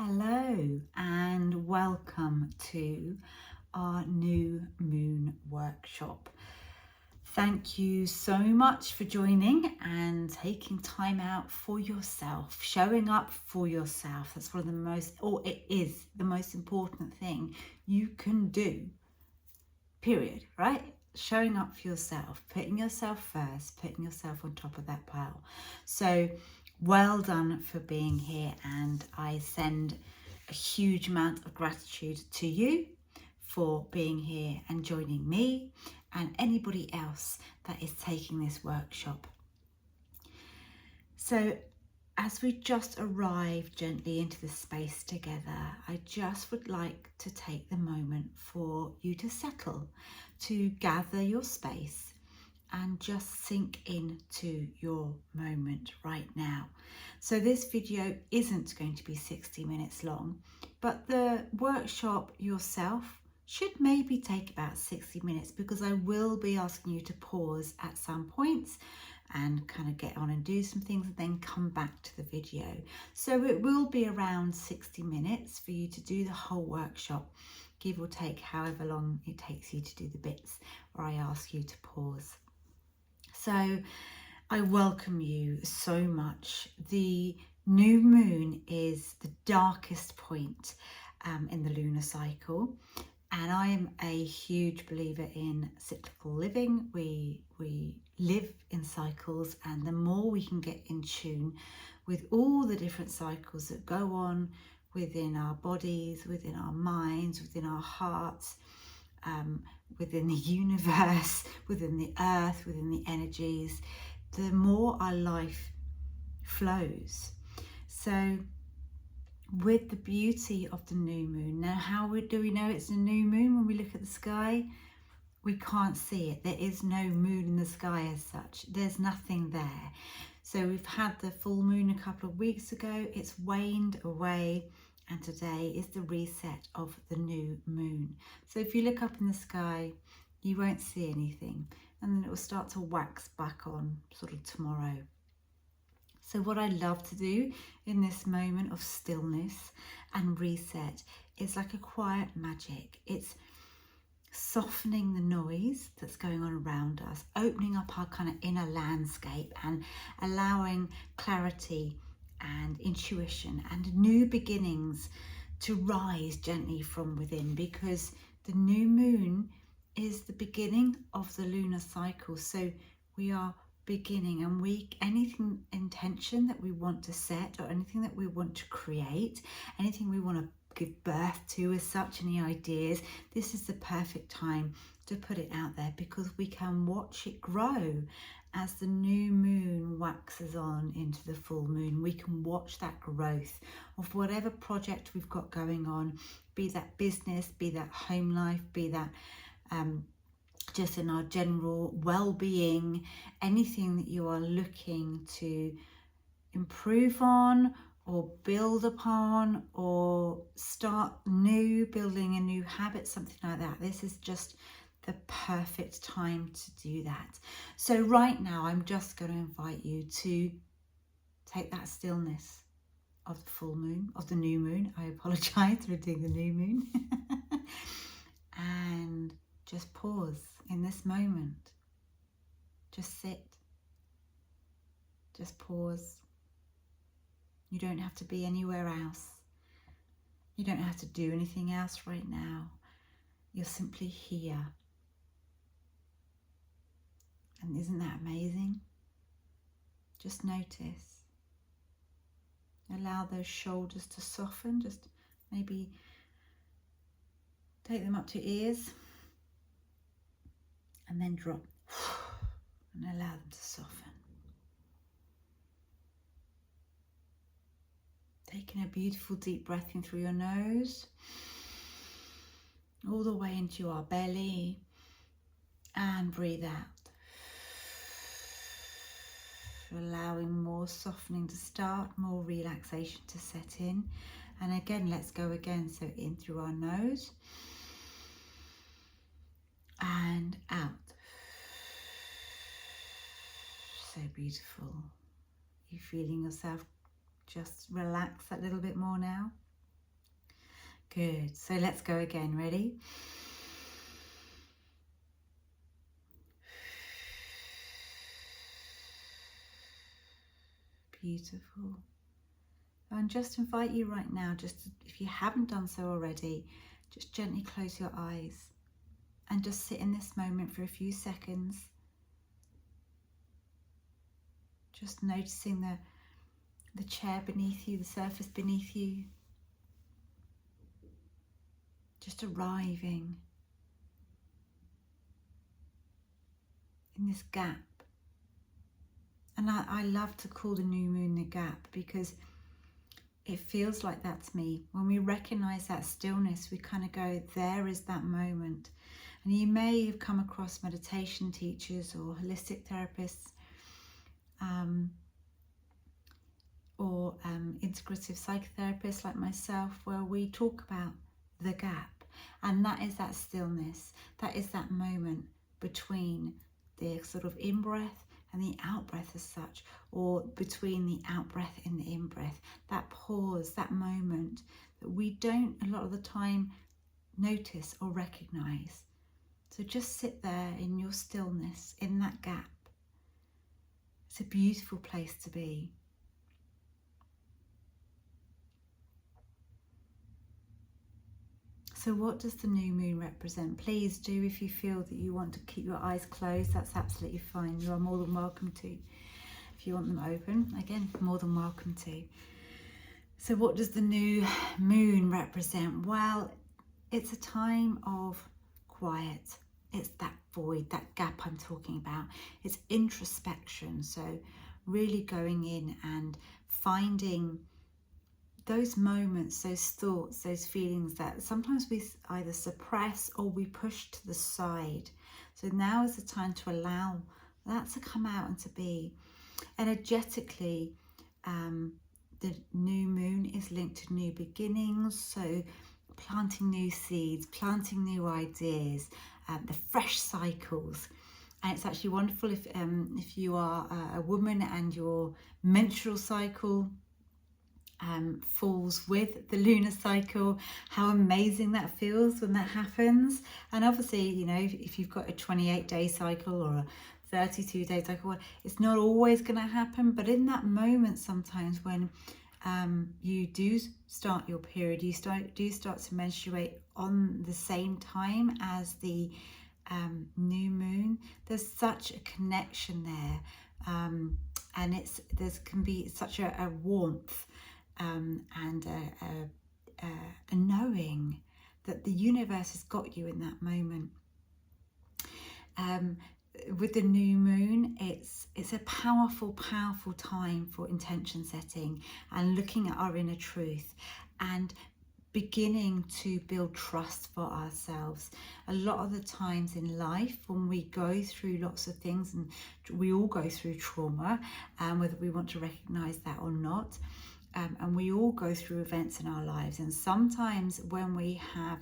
Hello and welcome to our new moon workshop. Thank you so much for joining and taking time out for yourself, showing up for yourself. That's one of the most, or it is the most important thing you can do, period, right? Showing up for yourself, putting yourself first, putting yourself on top of that pile. So well done for being here, and I send a huge amount of gratitude to you for being here and joining me and anybody else that is taking this workshop. So as we just arrive gently into the space together, I just would like to take the moment for you to settle, to gather your space and just sink into your moment right now. So this video isn't going to be 60 minutes long, but the workshop yourself should maybe take about 60 minutes, because I will be asking you to pause at some points and kind of get on and do some things and then come back to the video. So it will be around 60 minutes for you to do the whole workshop, give or take however long it takes you to do the bits where I ask you to pause. So I welcome you so much. The new moon is the darkest point in the lunar cycle, and I am a huge believer in cyclical living. We live in cycles, and the more we can get in tune with all the different cycles that go on within our bodies, within our minds, within our hearts, within the universe, within the earth, within the energies, the more our life flows. So with the beauty of the new moon, now how do we know it's a new moon? When we look at the sky, we can't see it. There is no moon in the sky as such. There's nothing there. So we've had the full moon a couple of weeks ago. It's waned away, and today is the reset of the new moon. So if you look up in the sky, you won't see anything, and then it will start to wax back on sort of tomorrow. So what I love to do in this moment of stillness and reset is like a quiet magic. It's softening the noise that's going on around us, opening up our kind of inner landscape and allowing clarity and intuition and new beginnings to rise gently from within, because the new moon is the beginning of the lunar cycle. So we are beginning, and anything intention that we want to set, or anything that we want to create, anything we want to give birth to as such, any ideas, this is the perfect time to put it out there, because we can watch it grow as the new moon waxes on into the full moon. We can watch that growth of whatever project we've got going on, be that business, be that home life, be that just in our general well-being, anything that you are looking to improve on or build upon or start new, building a new habit, something like that. This is just the perfect time to do that. So right now, I'm just going to invite you to take that stillness of the full moon, of the new moon. I apologize for doing the new moon. And just pause in this moment. Just sit. Just pause. You don't have to be anywhere else. You don't have to do anything else right now. You're simply here. And isn't that amazing? Just notice. Allow those shoulders to soften. Just maybe take them up to your ears. And then drop. And allow them to soften. Taking a beautiful deep breath in through your nose, all the way into our belly, and breathe out. Allowing more softening to start, more relaxation to set in. And again, let's go again. So in through our nose and out. So beautiful. You feeling yourself just relax a little bit more now? Good. So let's go again. Ready? Beautiful. And just invite you right now, if you haven't done so already, just gently close your eyes and just sit in this moment for a few seconds. Just noticing the chair beneath you, the surface beneath you. Just arriving in this gap. And I love to call the new moon the gap because it feels like that's me. When we recognize that stillness, we kind of go, there is that moment. And you may have come across meditation teachers or holistic therapists or integrative psychotherapists like myself, where we talk about the gap. And that is that stillness. That is that moment between the sort of in-breath and the out-breath as such, or between the out-breath and the in-breath. That pause, that moment that we don't a lot of the time notice or recognize. So just sit there in your stillness, in that gap. It's a beautiful place to be. So what does the new moon represent? Please do, if you feel that you want to keep your eyes closed, that's absolutely fine. You are more than welcome to. If you want them open, again, more than welcome to. So what does the new moon represent? Well, it's a time of quiet. It's that void, that gap I'm talking about. It's introspection. So really going in and finding those moments, those thoughts, those feelings that sometimes we either suppress or we push to the side. So now is the time to allow that to come out and to be. Energetically, the new moon is linked to new beginnings, so planting new seeds, planting new ideas, the fresh cycles. And it's actually wonderful if you are a woman and your menstrual cycle falls with the lunar cycle, how amazing that feels when that happens. And obviously, you know, if you've got a 28-day cycle or a 32-day cycle, it's not always going to happen, but in that moment sometimes when you do start your period, you do start to menstruate on the same time as the new moon, there's such a connection there, and there can be such a warmth and a knowing that the universe has got you in that moment. With the new moon, it's a powerful time for intention setting and looking at our inner truth and beginning to build trust for ourselves. A lot of the times in life when we go through lots of things, and we all go through trauma, whether we want to recognize that or not, and we all go through events in our lives, and sometimes when we have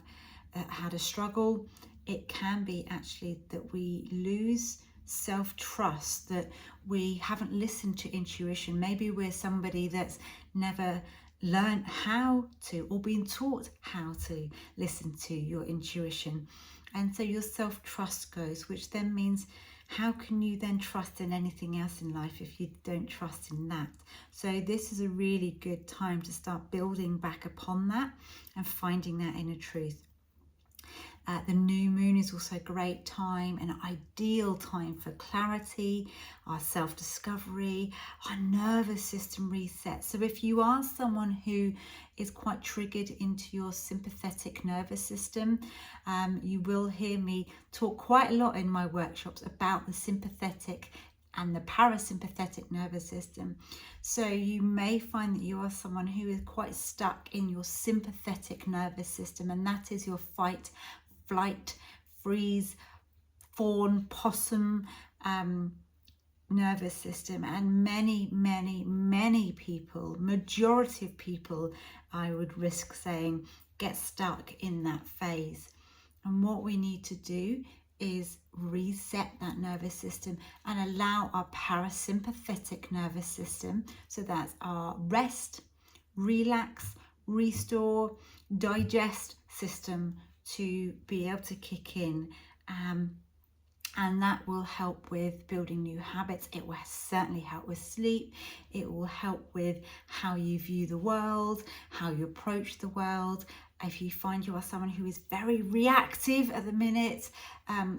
had a struggle, it can be actually that we lose self-trust, that we haven't listened to intuition. Maybe we're somebody that's never learned how to or been taught how to listen to your intuition, and so your self-trust goes, which then means how can you then trust in anything else in life if you don't trust in that? So this is a really good time to start building back upon that and finding that inner truth. The new moon is also a great time, an ideal time for clarity, our self-discovery, our nervous system reset. So if you are someone who is quite triggered into your sympathetic nervous system, you will hear me talk quite a lot in my workshops about the sympathetic and the parasympathetic nervous system. So you may find that you are someone who is quite stuck in your sympathetic nervous system, and that is your fight, flight, freeze, fawn, possum nervous system. And many people, majority of people, I would risk saying, get stuck in that phase. And what we need to do is reset that nervous system and allow our parasympathetic nervous system, so that's our rest, relax, restore, digest system to be able to kick in. And that will help with building new habits. It will certainly help with sleep. It will help with how you view the world, how you approach the world. If you find you are someone who is very reactive at the minute,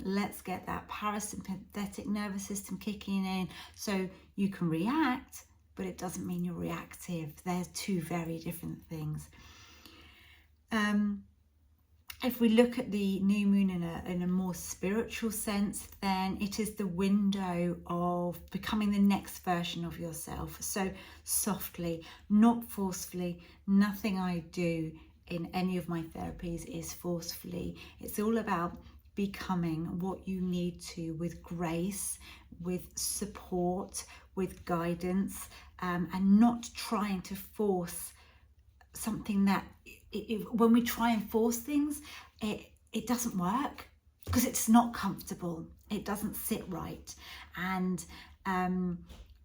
let's get that parasympathetic nervous system kicking in so you can react, but it doesn't mean you're reactive. They're two very different things. If we look at the new moon in a more spiritual sense, then it is the window of becoming the next version of yourself. So softly, not forcefully. Nothing I do in any of my therapies is forcefully. It's all about becoming what you need to, with grace, with support, with guidance, and not trying to force something that when we try and force things, it doesn't work because it's not comfortable. It doesn't sit right. And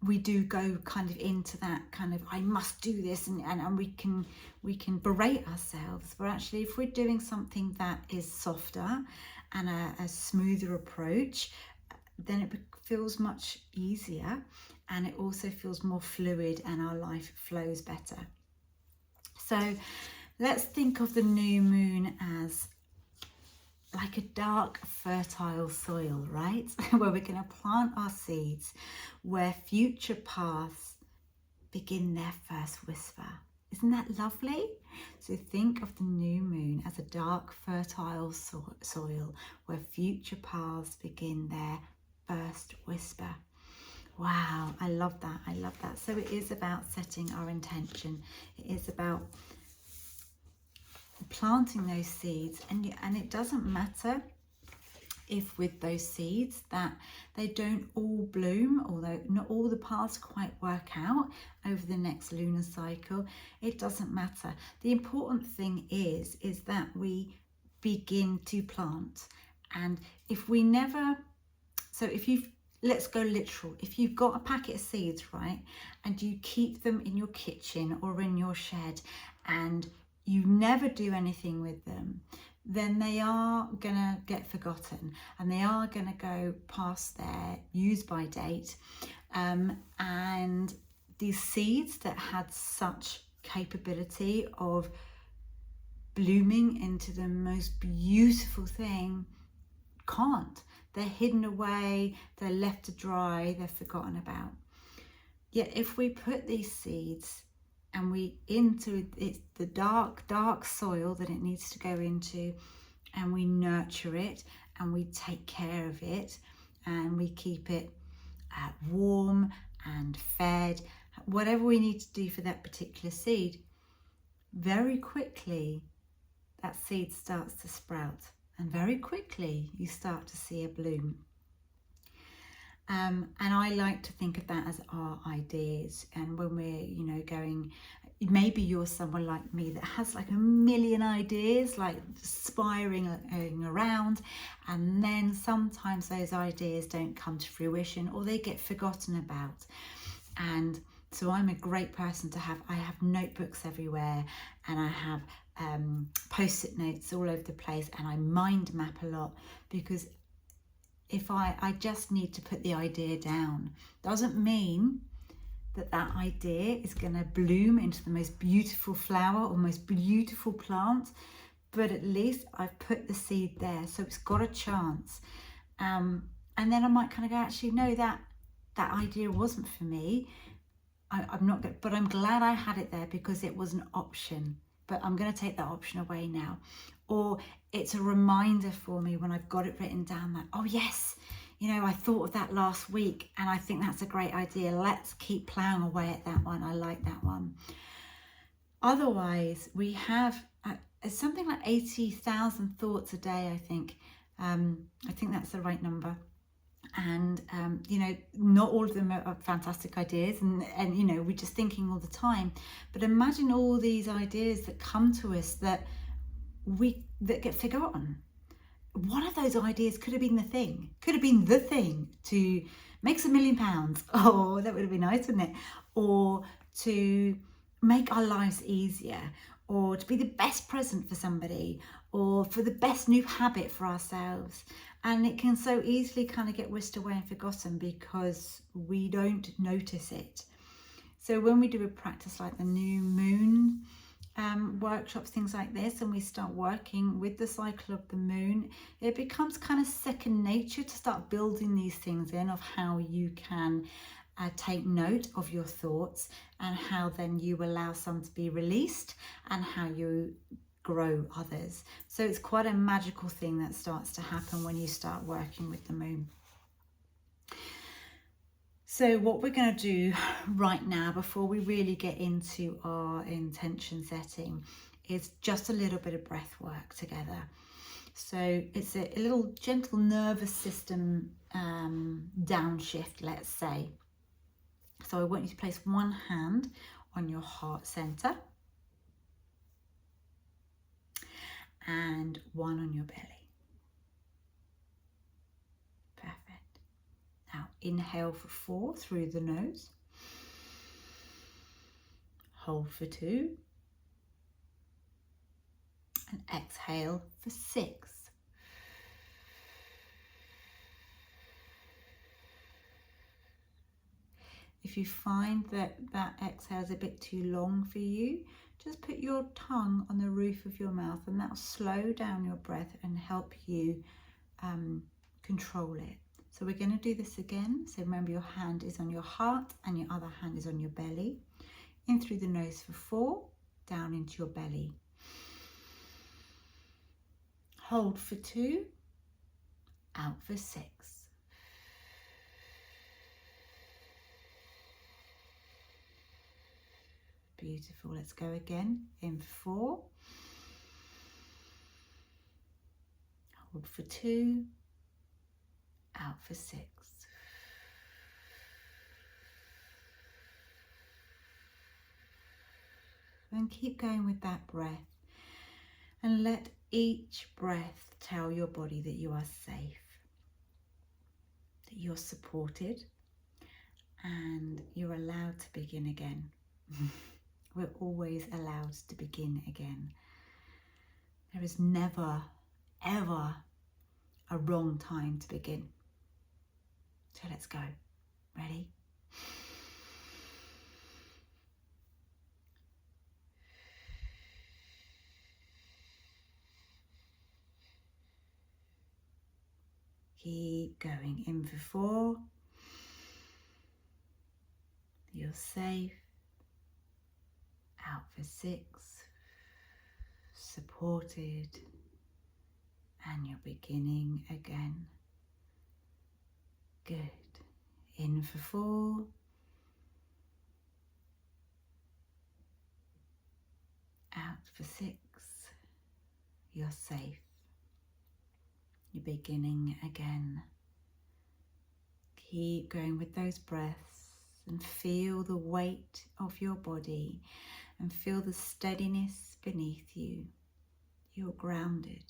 we do go kind of into that kind of, I must do this, and we can berate ourselves. But actually, if we're doing something that is softer and a smoother approach, then it feels much easier, and it also feels more fluid, and our life flows better. So let's think of the new moon as like a dark, fertile soil, right? Where we're going to plant our seeds, where future paths begin their first whisper. Isn't that lovely? So think of the new moon as a dark, fertile soil where future paths begin their first whisper. Wow, I love that. I love that. So it is about setting our intention. It is about planting those seeds, and it doesn't matter if with those seeds that they don't all bloom, although not all the paths quite work out over the next lunar cycle. It doesn't matter. The important thing is that we begin to plant. And if we never, so if you've, let's go literal. If you've got a packet of seeds, right, and you keep them in your kitchen or in your shed, and you never do anything with them, then they are gonna get forgotten, and they are gonna go past their use by date. And these seeds that had such capability of blooming into the most beautiful thing can't. They're hidden away, they're left to dry, they're forgotten about. Yet if we put these seeds and we into it, the dark soil that it needs to go into, and we nurture it and we take care of it and we keep it warm and fed, whatever we need to do for that particular seed, very quickly that seed starts to sprout, and very quickly you start to see a bloom. And I like to think of that as our ideas. And when we're, going, maybe you're someone like me that has like a million ideas, like spiraling around, and then sometimes those ideas don't come to fruition or they get forgotten about. And so I'm a great person to have. I have notebooks everywhere, and I have post-it notes all over the place, and I mind map a lot, because if I just need to put the idea down. Doesn't mean that idea is going to bloom into the most beautiful flower or most beautiful plant, but at least I've put the seed there, so it's got a chance. And then I might kind of go, actually, no, that idea wasn't for me. I'm not good, but I'm glad I had it there because it was an option. But I'm going to take that option away now. Or it's a reminder for me when I've got it written down that, oh yes, I thought of that last week and I think that's a great idea. Let's keep ploughing away at that one. I like that one. Otherwise, we have something like 80,000 thoughts a day, I think. I think that's the right number. And not all of them are fantastic ideas, and we're just thinking all the time. But imagine all these ideas that come to us that get forgotten. One of those ideas could have been the thing to make us £1 million. Oh, that would have been nice, wouldn't it? Or to make our lives easier, or to be the best present for somebody, or for the best new habit for ourselves. And it can so easily kind of get whisked away and forgotten because we don't notice it. So when we do a practice like the new moon workshops, things like this, and we start working with the cycle of the moon, it becomes kind of second nature to start building these things in of how you can take note of your thoughts and how then you allow some to be released and how you grow others. So it's quite a magical thing that starts to happen when you start working with the moon. So what we're going to do right now, before we really get into our intention setting, is just a little bit of breath work together. So it's a little gentle nervous system downshift, let's say. So I want you to place one hand on your heart center and one on your belly. Perfect. Now inhale for 4 through the nose. Hold for 2. And exhale for 6. If you find that exhale is a bit too long for you, just put your tongue on the roof of your mouth and that will slow down your breath and help you control it. So we're going to do this again. So remember, your hand is on your heart and your other hand is on your belly. In through the nose for 4, down into your belly. Hold for 2, out for 6. Beautiful. Let's go again. In for 4. Hold for 2. Out for 6. And keep going with that breath. And let each breath tell your body that you are safe, that you're supported, and you're allowed to begin again. We're always allowed to begin again. There is never, ever a wrong time to begin. So let's go. Ready? Keep going. In for 4. You're safe. Out for 6. Supported. And you're beginning again. Good. In for 4. Out for 6. You're safe. You're beginning again. Keep going with those breaths and feel the weight of your body and feel the steadiness beneath you. You're grounded.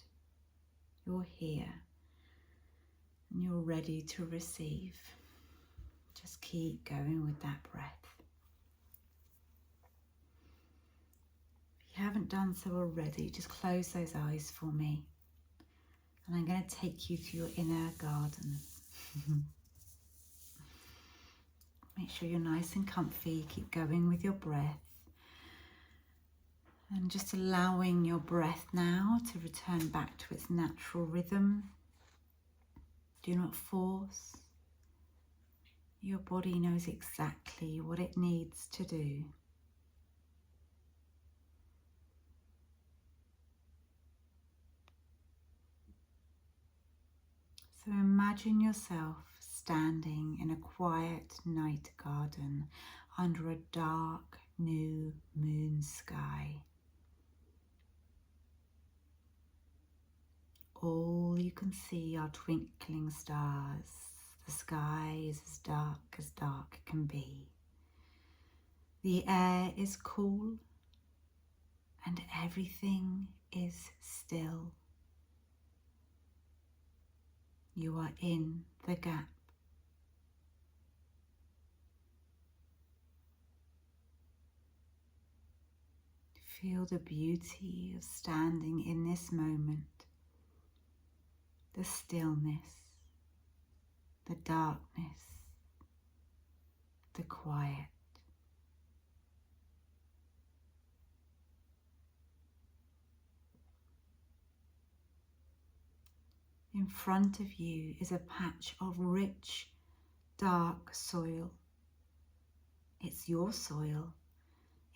You're here. And you're ready to receive. Just keep going with that breath. If you haven't done so already, just close those eyes for me. And I'm going to take you to your inner garden. Make sure you're nice and comfy. Keep going with your breath. And just allowing your breath now to return back to its natural rhythm. Do not force. Your body knows exactly what it needs to do. So imagine yourself standing in a quiet night garden under a dark new moon sky. All you can see are twinkling stars. The sky is as dark can be. The air is cool and everything is still. You are in the gap. Feel the beauty of standing in this moment, the stillness, the darkness, the quiet. In front of you is a patch of rich, dark soil. It's your soil.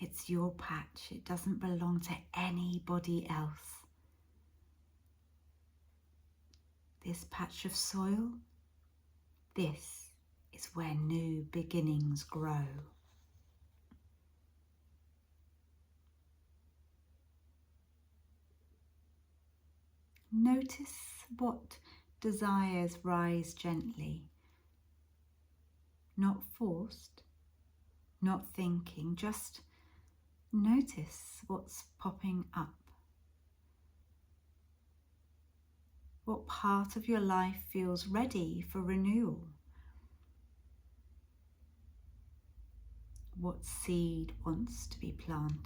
It's your patch. It doesn't belong to anybody else. This patch of soil, this is where new beginnings grow. Notice what desires rise gently, not forced, not thinking, just notice what's popping up. What part of your life feels ready for renewal? What seed wants to be planted?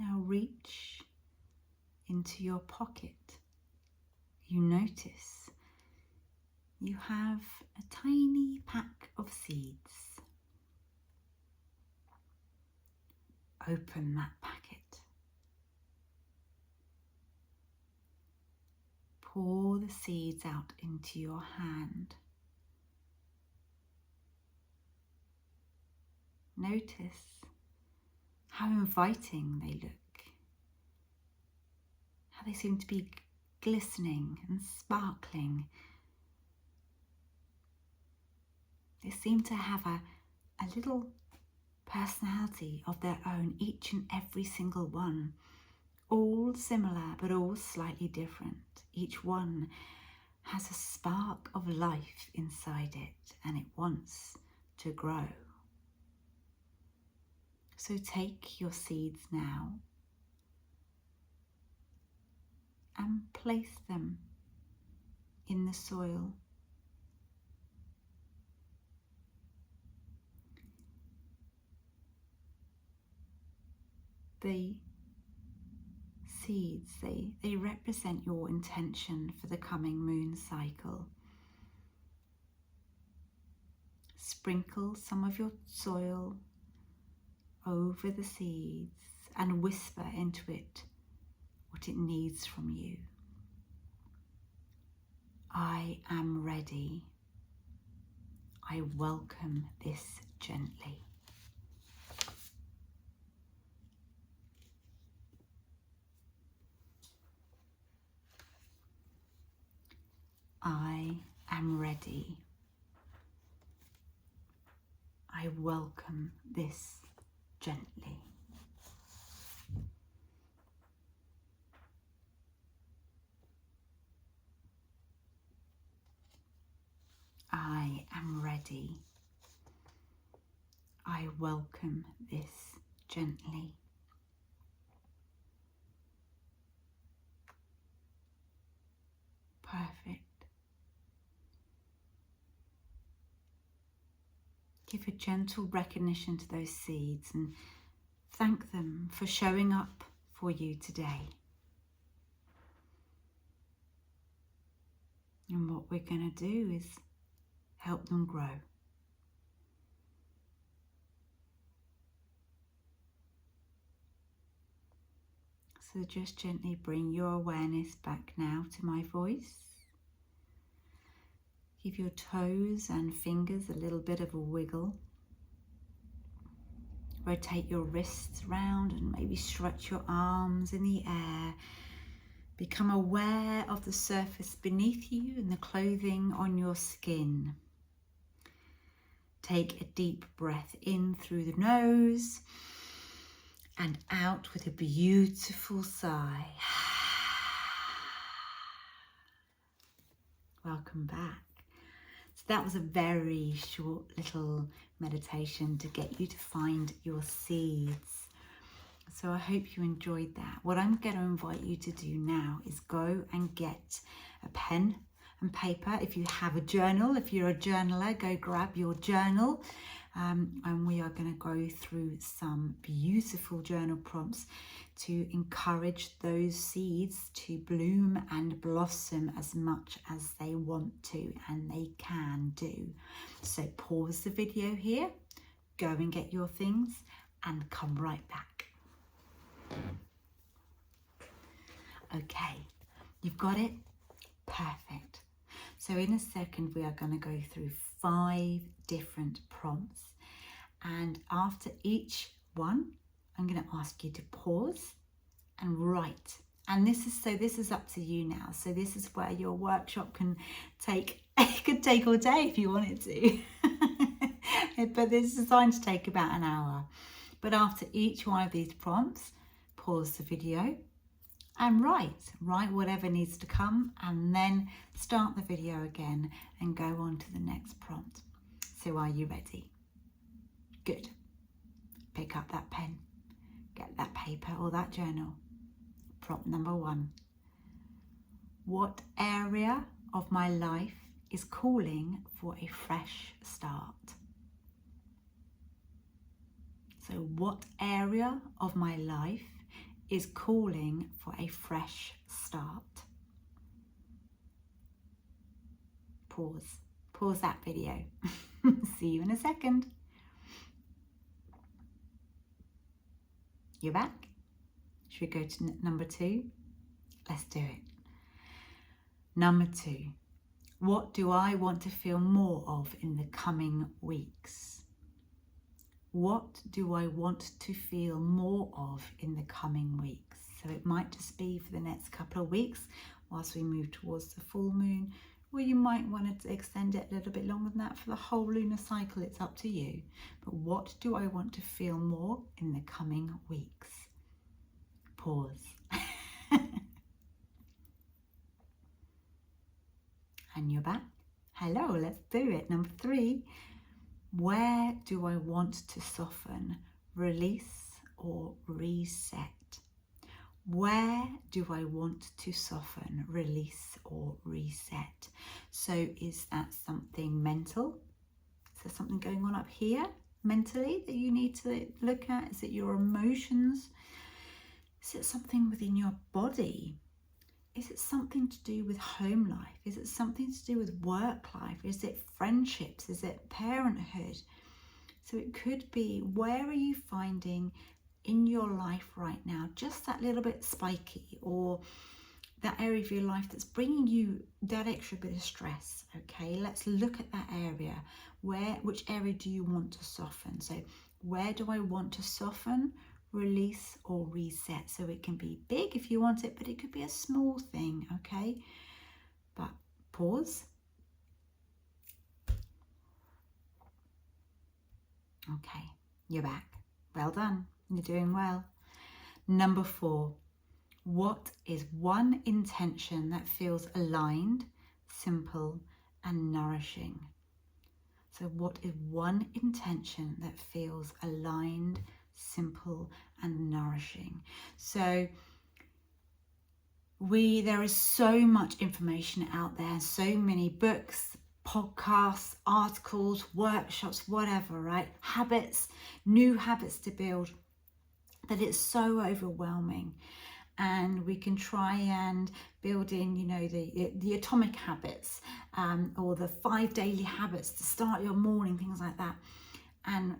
Now reach into your pocket. You notice you have a tiny pack of seeds. Open that packet. Pour the seeds out into your hand. Notice how inviting they look, how they seem to be glistening and sparkling. They seem to have a little personality of their own, each and every single one. All similar, but all slightly different. Each one has a spark of life inside it, and it wants to grow. So take your seeds now and place them in the soil. The seeds, they represent your intention for the coming moon cycle. Sprinkle some of your soil over the seeds and whisper into it what it needs from you. I am ready. I welcome this gently. I am ready. I welcome this gently. I am ready. I welcome this gently. Perfect. Give a gentle recognition to those seeds and thank them for showing up for you today. And what we're going to do is help them grow. So just gently bring your awareness back now to my voice. Give your toes and fingers a little bit of a wiggle. Rotate your wrists round and maybe stretch your arms in the air. Become aware of the surface beneath you and the clothing on your skin. Take a deep breath in through the nose and out with a beautiful sigh. Welcome back. So that was a very short little meditation to get you to find your seeds. So I hope you enjoyed that. What I'm going to invite you to do now is go and get a pen and paper. If you have a journal, if you're a journaler, go grab your journal. And we are going to go through some beautiful journal prompts to encourage those seeds to bloom and blossom as much as they want to and they can do. So pause the video here, go and get your things and come right back. Okay, you've got it? Perfect. So in a second, we are going to go through 5 different prompts. And after each one, I'm going to ask you to pause and write. And this is up to you now. So this is where your workshop can take, it could take all day if you wanted to. But this is designed to take about an hour. But after each one of these prompts, pause the video and write whatever needs to come, and then start the video again and go on to the next prompt. So are you ready? Good. Pick up that pen, get that paper or that journal. Prompt number 1. What area of my life is calling for a fresh start? So what area of my life is calling for a fresh start? Pause that video. See you in a second. You're back. Should we go to number 2? Let's do it. Number 2. What do I want to feel more of in the coming weeks? What do I want to feel more of in the coming weeks? So it might just be for the next couple of weeks whilst we move towards the full moon, or you might want to extend it a little bit longer than that for the whole lunar cycle. It's up to you. But what do I want to feel more in the coming weeks? Pause. And you're back. Hello, let's do it. Number 3. Where do I want to soften, release, or reset? Where do I want to soften, release, or reset? So is that something mental? Is there something going on up here mentally that you need to look at? Is it your emotions? Is it something within your body? Is it something to do with home life? Is it something to do with work life? Is it friendships? Is it parenthood? So it could be, where are you finding in your life right now just that little bit spiky, or that area of your life that's bringing you that extra bit of stress? Okay, let's look at that area. Which area do you want to soften? So where do I want to soften, release, or reset? So it can be big if you want it, but it could be a small thing. Okay, but pause. Okay, you're back. Well done. You're doing well. Number 4. What is one intention that feels aligned, simple, and nourishing? So what is one intention that feels aligned, simple, and nourishing? So there is so much information out there, so many books, podcasts, articles, workshops, whatever, right? Habits, new habits to build, that it's so overwhelming. And we can try and build in, the atomic habits, or the 5 daily habits to start your morning, things like that. And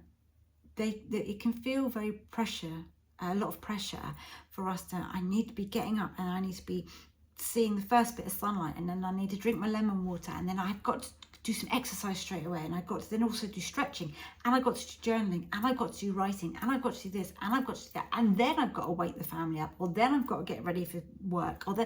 it can feel very a lot of pressure for us I need to be getting up and I need to be seeing the first bit of sunlight, and then I need to drink my lemon water, and then I've got to do some exercise straight away, and I've got to then also do stretching, and I've got to do journaling, and I've got to do writing, and I've got to do this, and I've got to do that, and then I've got to wake the family up, or then I've got to get ready for work, I've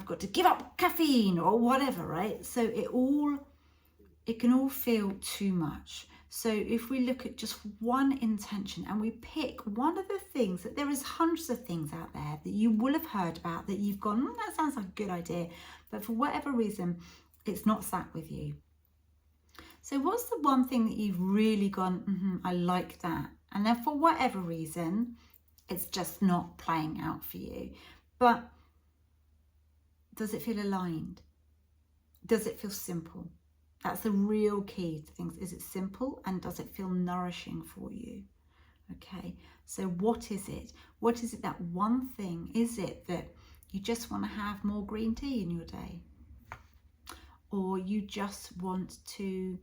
got to give up caffeine or whatever, right? So it can all feel too much. So if we look at just one intention and we pick one of the things, that there is hundreds of things out there that you will have heard about, that you've gone, that sounds like a good idea, but for whatever reason, it's not sat with you. So what's the one thing that you've really gone, I like that, And then for whatever reason, it's just not playing out for you. But does it feel aligned? Does it feel simple? That's the real key to things. Is it simple, and does it feel nourishing for you? Okay, so what is it? What is it, that one thing? Is it that you just want to have more green tea in your day? Or you just want to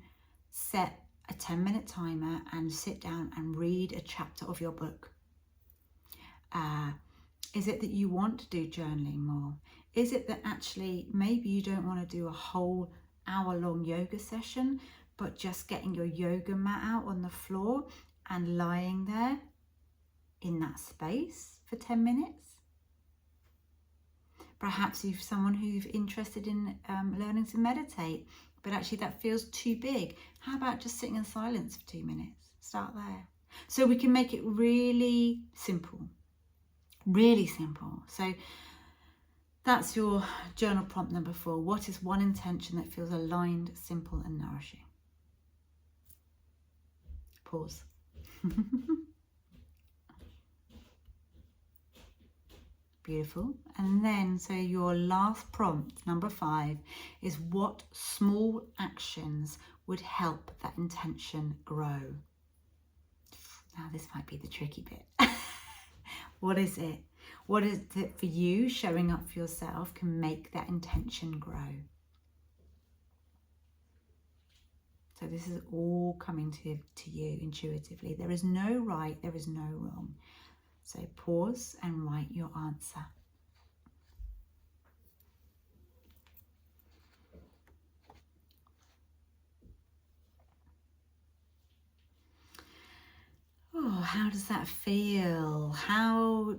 set a 10-minute timer and sit down and read a chapter of your book? Is it that you want to do journaling more? Is it that actually maybe you don't want to do a whole hour-long yoga session, but just getting your yoga mat out on the floor and lying there in that space for 10 minutes? Perhaps you're someone who's interested in learning to meditate, but actually that feels too big. How about just sitting in silence for 2 minutes? Start there. So we can make it really simple. Really simple. So that's your journal prompt number 4. What is one intention that feels aligned, simple and nourishing? Pause. Beautiful. And then, so your last prompt, number 5, is what small actions would help that intention grow? Now this might be the tricky bit. What is it? What is it for you showing up for yourself can make that intention grow? So this is all coming to you intuitively. There is no right, there is no wrong. So pause and write your answer. Oh, how does that feel? How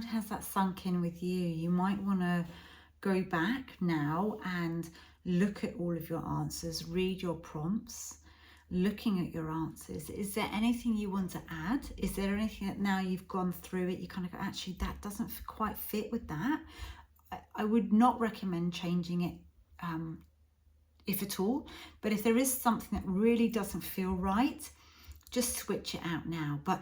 has that sunk in with you? You might want to go back now and look at all of your answers, read your prompts, looking at your answers. Is there anything you want to add? Is there anything that now you've gone through it, you kind of go, actually, that doesn't quite fit with that? I would not recommend changing it, if at all. But if there is something that really doesn't feel right, just switch it out now. But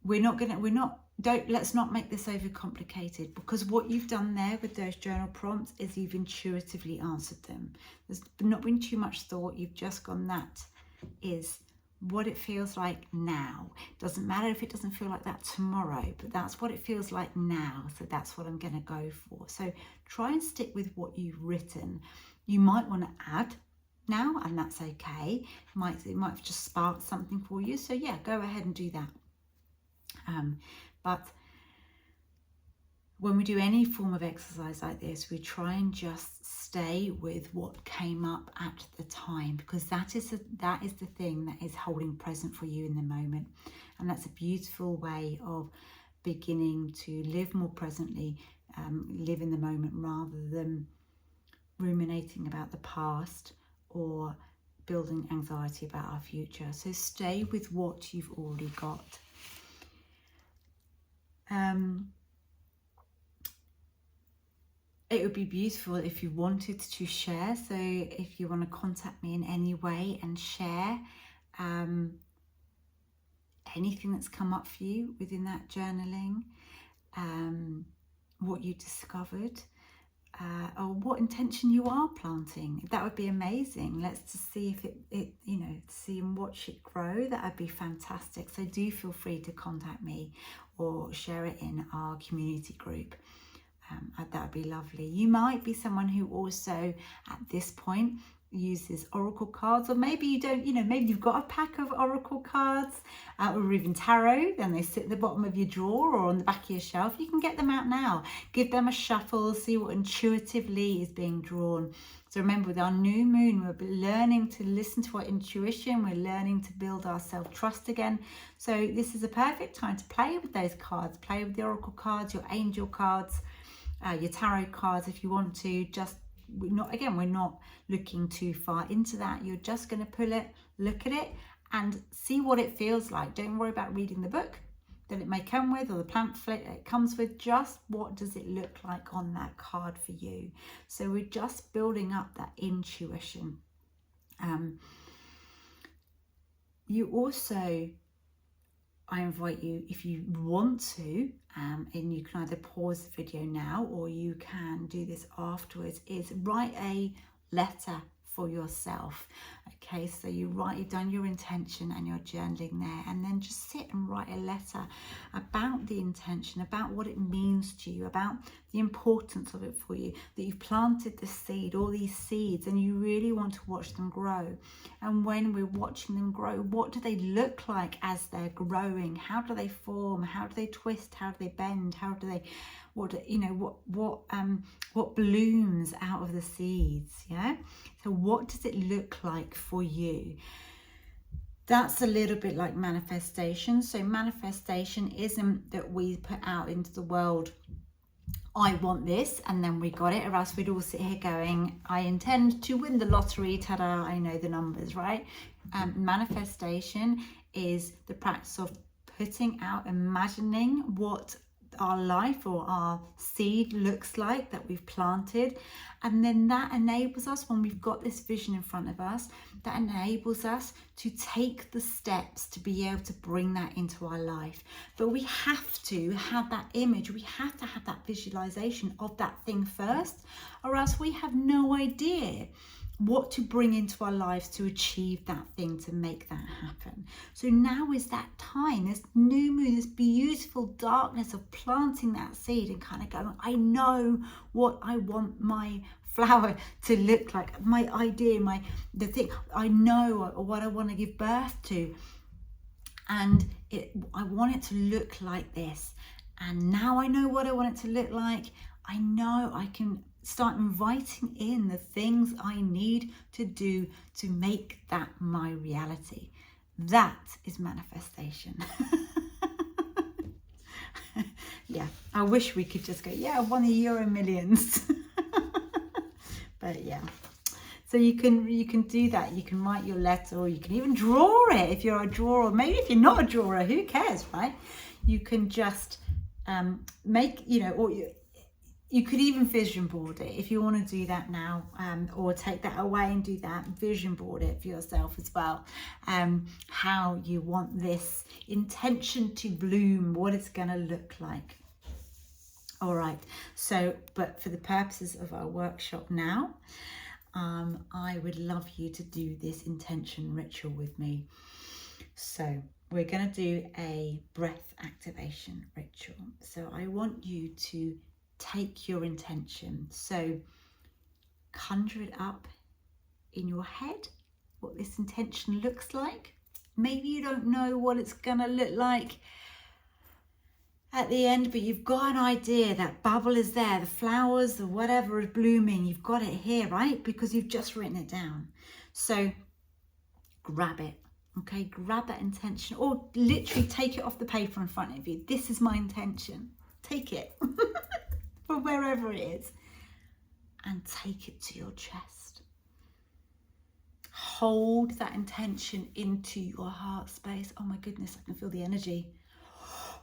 let's not make this overcomplicated, because what you've done there with those journal prompts is you've intuitively answered them. There's not been too much thought. You've just gone, that is what it feels like now. Doesn't matter if it doesn't feel like that tomorrow, but that's what it feels like now. So that's what I'm going to go for. So try and stick with what you've written. You might want to add now, and that's okay. It might have just sparked something for you. So yeah, go ahead and do that. But when we do any form of exercise like this, we try and just stay with what came up at the time, because that is the thing that is holding present for you in the moment. And that's a beautiful way of beginning to live more presently, live in the moment, rather than ruminating about the past or building anxiety about our future. So stay with what you've already got. It would be beautiful if you wanted to share. So if you want to contact me in any way and share anything that's come up for you within that journaling, what you discovered, or what intention you are planting, that would be amazing. Let's just see if it see and watch it grow. That would be fantastic. So do feel free to contact me or share it in our community group. That would be lovely. You might be someone who also at this point uses oracle cards, or maybe you don't, maybe you've got a pack of oracle cards or even tarot, and they sit at the bottom of your drawer or on the back of your shelf. You can get them out now, give them a shuffle, see what intuitively is being drawn. So remember, with our new moon, we're learning to listen to our intuition. We're learning to build our self-trust again. So this is a perfect time to play with those cards, play with the oracle cards, your angel cards, your tarot cards, if you want to. We're not looking too far into that. You're just going to pull it, look at it, and see what it feels like. Don't worry about reading the book that it may come with, or the pamphlet it comes with. Just what does it look like on that card for you? So we're just building up that intuition. You also, I invite you, if you want to, and you can either pause the video now or you can do this afterwards, is write a letter for yourself. Okay, so you've done your intention and you're journaling there, and then just sit and write a letter about the intention, about what it means to you, about the importance of it for you, that you've planted the seed, all these seeds, and you really want to watch them grow. And when we're watching them grow, what do they look like as they're growing? How do they form? How do they twist? How do they bend? How do they, what blooms out of the seeds? Yeah. So what does it look like for you? That's a little bit like manifestation. So manifestation isn't that we put out into the world, I want this, and then we got it, or else we'd all sit here going, I intend to win the lottery, ta-da, I know the numbers, right? Manifestation is the practice of putting out, imagining what our life or our seed looks like that we've planted, and then that enables us, when we've got this vision in front of us, that enables us to take the steps to be able to bring that into our life. But we have to have that image, we have to have that visualization of that thing first, or else we have no idea what to bring into our lives to achieve that thing, to make that happen. So now is that time, this new moon, this beautiful darkness of planting that seed and kind of going, I know what I want my flower to look like, my idea, the thing, I know what I want to give birth to, and I want it to look like this. And now I know what I want it to look like. I know I can start inviting in the things I need to do to make that my reality. That is manifestation. Yeah, I wish we could just go, yeah, I won the Euro Millions. But yeah, so you can do that. You can write your letter, or you can even draw it if you're a drawer. Maybe if you're not a drawer, who cares, right? You can just make, or you could even vision board it if you want to do that now, or take that away and do that. Vision board it for yourself as well. How you want this intention to bloom, what it's going to look like. All right. So, but for the purposes of our workshop now, I would love you to do this intention ritual with me. So we're going to do a breath activation ritual. So I want you to take your intention. So conjure it up in your head, what this intention looks like. Maybe you don't know what it's going to look like at the end, but you've got an idea. That bubble is there, the flowers or whatever is blooming, you've got it here, right? Because you've just written it down. So grab it, okay? Grab that intention, or literally take it off the paper in front of you. This is my intention. Take it from wherever it is and take it to your chest. Hold that intention into your heart space. Oh my goodness, I can feel the energy.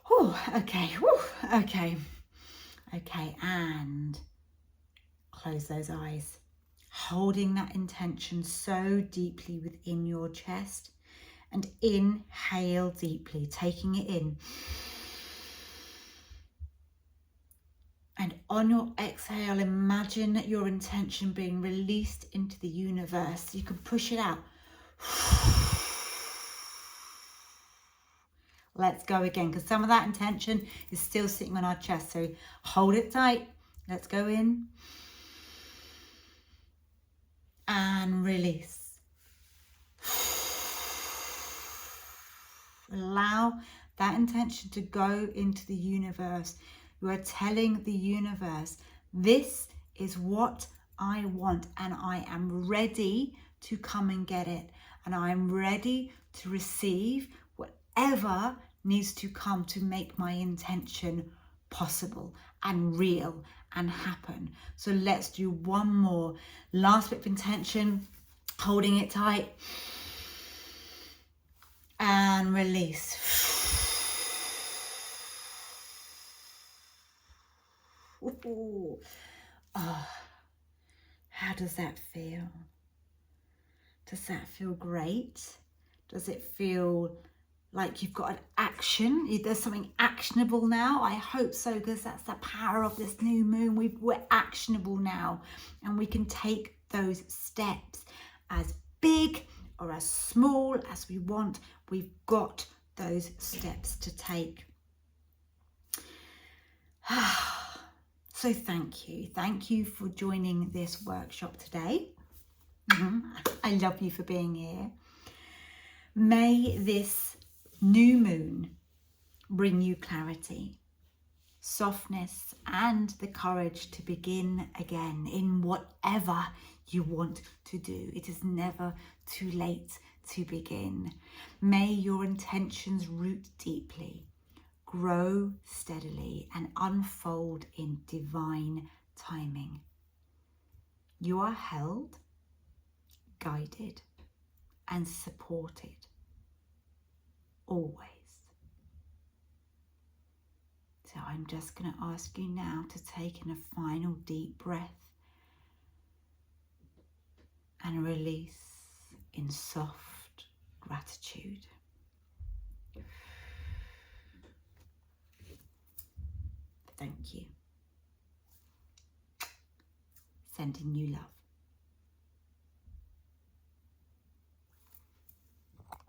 Whew, okay, whew, okay, and close those eyes, holding that intention so deeply within your chest, and inhale deeply, taking it in, and on your exhale, imagine your intention being released into the universe. You can push it out. Let's go again, because some of that intention is still sitting on our chest. So hold it tight. Let's go in. And release. Allow that intention to go into the universe. You are telling the universe, this is what I want, and I am ready to come and get it. And I am ready to receive whatever needs to come to make my intention possible and real and happen. So let's do one more. Last bit of intention, holding it tight. And release. Ooh. Oh, how does that feel? Does that feel great? Does it feel like you've got an action? There's something actionable now? I hope so, because that's the power of this new moon. We're actionable now, and we can take those steps as big or as small as we want. We've got those steps to take. So thank you. Thank you for joining this workshop today. I love you for being here. May this new moon bring you clarity, softness, and the courage to begin again in whatever you want to do. It is never too late to begin. May your intentions root deeply, grow steadily, and unfold in divine timing. You are held, guided, and supported always. So I'm just going to ask you now to take in a final deep breath and release in soft gratitude. Thank you. Sending you love.